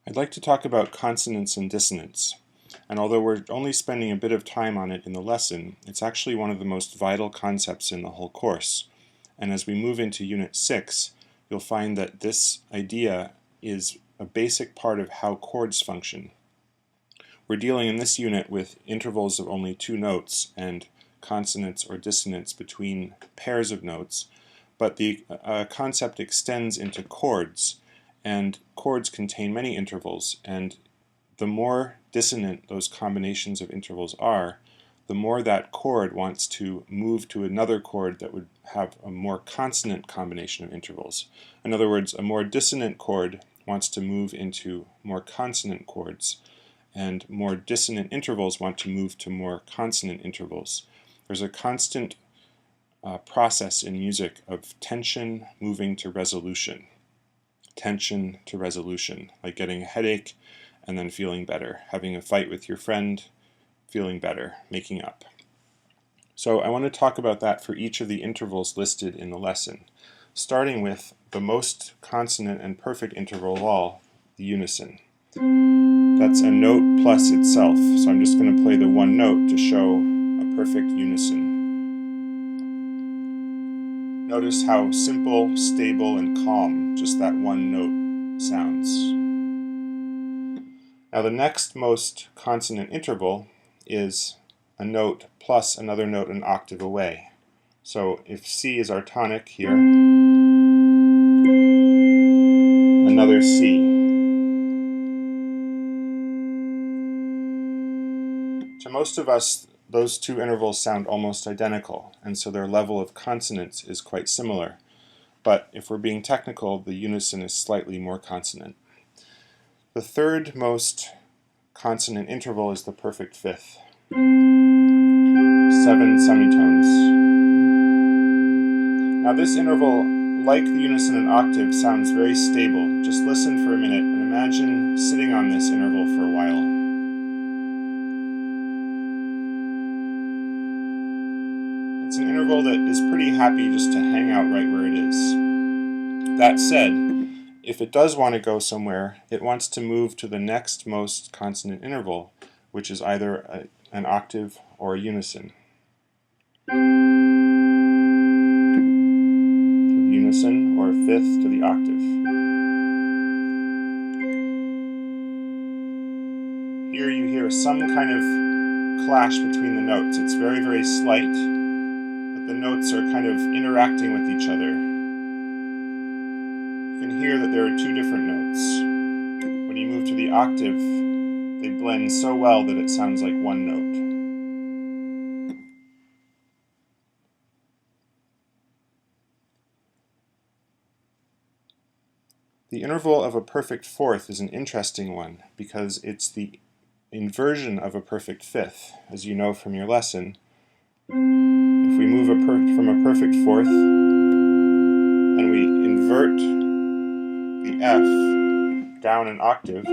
I'd like to talk about consonance and dissonance, and although we're only spending a bit of time on it in the lesson, it's actually one of the most vital concepts in the whole course. And as we move into Unit 6, you'll find that this idea is a basic part of how chords function. We're dealing in this unit with intervals of only 2 notes and consonance or dissonance between pairs of notes, but the concept extends into chords, and chords contain many intervals, and the more dissonant those combinations of intervals are, the more that chord wants to move to another chord that would have a more consonant combination of intervals. In other words, a more dissonant chord wants to move into more consonant chords, and more dissonant intervals want to move to more consonant intervals. There's a constant process in music of tension moving to resolution. Tension to resolution, like getting a headache and then feeling better, having a fight with your friend, feeling better, making up. So I want to talk about that for each of the intervals listed in the lesson, starting with the most consonant and perfect interval of all, the unison. That's a note plus itself, so I'm just going to play the one note to show a perfect unison. Notice how simple, stable, and calm just that one note sounds. Now the next most consonant interval is a note plus another note an octave away. So if C is our tonic here, another C. To most of us, those two intervals sound almost identical, and so their level of consonance is quite similar. But if we're being technical, the unison is slightly more consonant. The third most consonant interval is the perfect fifth. 7 semitones. Now this interval, like the unison and octave, sounds very stable. Just listen for a minute and imagine sitting on this interval for a while. It's an interval that is pretty happy just to hang out right where it is. That said, if it does want to go somewhere, it wants to move to the next most consonant interval, which is either an octave or a unison. To the unison or a fifth to the octave. Here you hear some kind of clash between the notes. It's very, very slight, but the notes are kind of interacting with each other. You can hear that there are 2 different notes. When you move to the octave, they blend so well that it sounds like one note. The interval of a perfect fourth is an interesting one because it's the inversion of a perfect fifth. As you know from your lesson, if we move from a perfect fourth and we invert the F down an octave,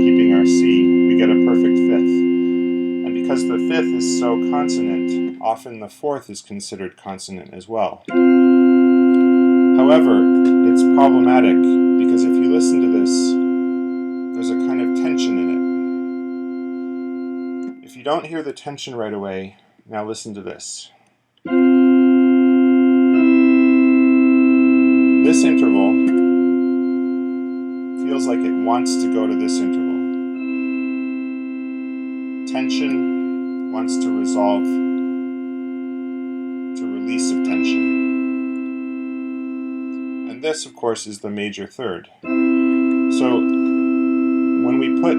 keeping our C, we get a perfect fifth. And because the fifth is so consonant, often the fourth is considered consonant as well. However, it's problematic because if you listen to this, there's a kind of tension in it. If you don't hear the tension right away, now listen to this. This interval feels like it wants to go to this interval. Tension wants to resolve to release of tension. And this, of course, is the major third. So when we put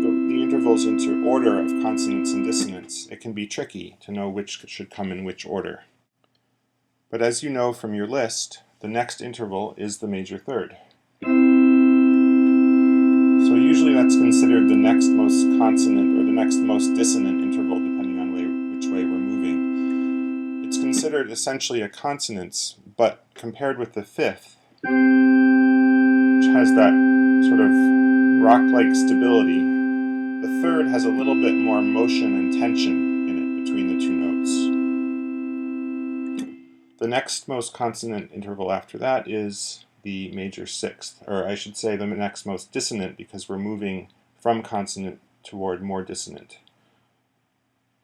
the intervals into order of consonance and dissonance, it can be tricky to know which should come in which order. But as you know from your list, the next interval is the major third. So usually that's considered the next most consonant or the next most dissonant interval, depending on which way we're moving. It's considered essentially a consonance, but compared with the fifth, which has that sort of rock-like stability, the third has a little bit more motion and tension in it between the 2 notes. The next most consonant interval after that is the major sixth, or I should say the next most dissonant, because we're moving from consonant toward more dissonant.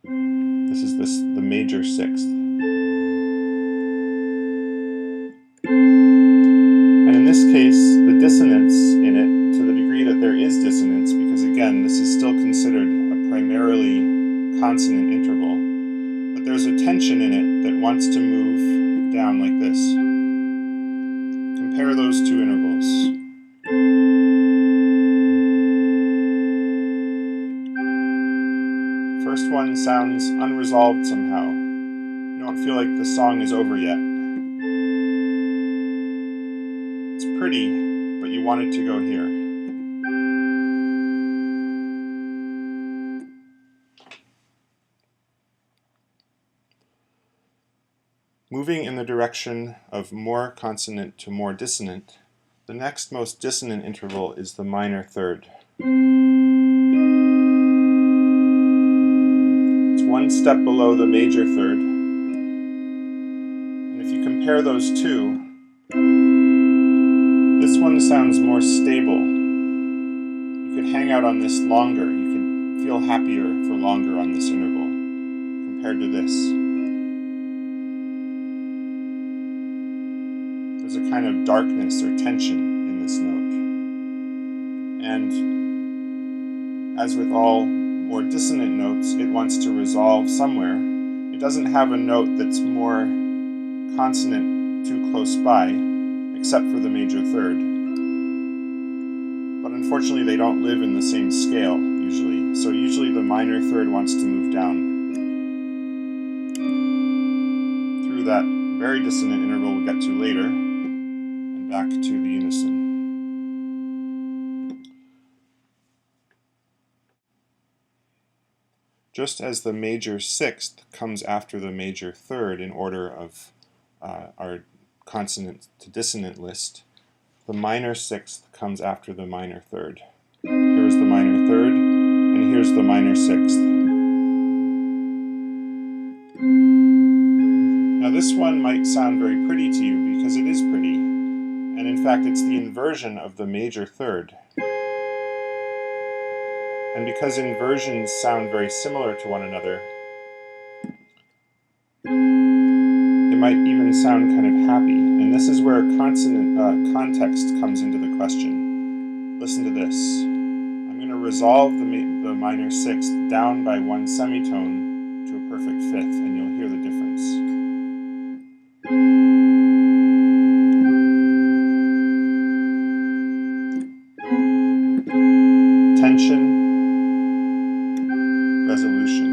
This is the major sixth. And in this case, the dissonance in it, to the degree that there is dissonance, because again, this is still considered a primarily consonant interval, but there's a tension in it that wants to move down like this. Compare those two intervals. First one sounds unresolved somehow. You don't feel like the song is over yet. It's pretty, but you want it to go here. Moving in the direction of more consonant to more dissonant, the next most dissonant interval is the minor third. It's one step below the major third. And if you compare those two, this one sounds more stable. You could hang out on this longer. You could feel happier for longer on this interval compared to this. There's a kind of darkness or tension in this note. And as with all more dissonant notes, it wants to resolve somewhere. It doesn't have a note that's more consonant too close by, except for the major third. But unfortunately, they don't live in the same scale, usually. So usually the minor third wants to move down through that very dissonant interval we'll get to later, and back to the unison. Just as the major sixth comes after the major third in order of our consonant to dissonant list, the minor sixth comes after the minor third. Here's the minor third, and here's the minor sixth. Now this one might sound very pretty to you because it is pretty, and in fact it's the inversion of the major third. And because inversions sound very similar to one another, it might even sound kind of happy. And this is where consonant context comes into the question. Listen to this. I'm going to resolve the minor sixth down by one semitone to a perfect fifth, and you'll hear the difference. Tension, resolution.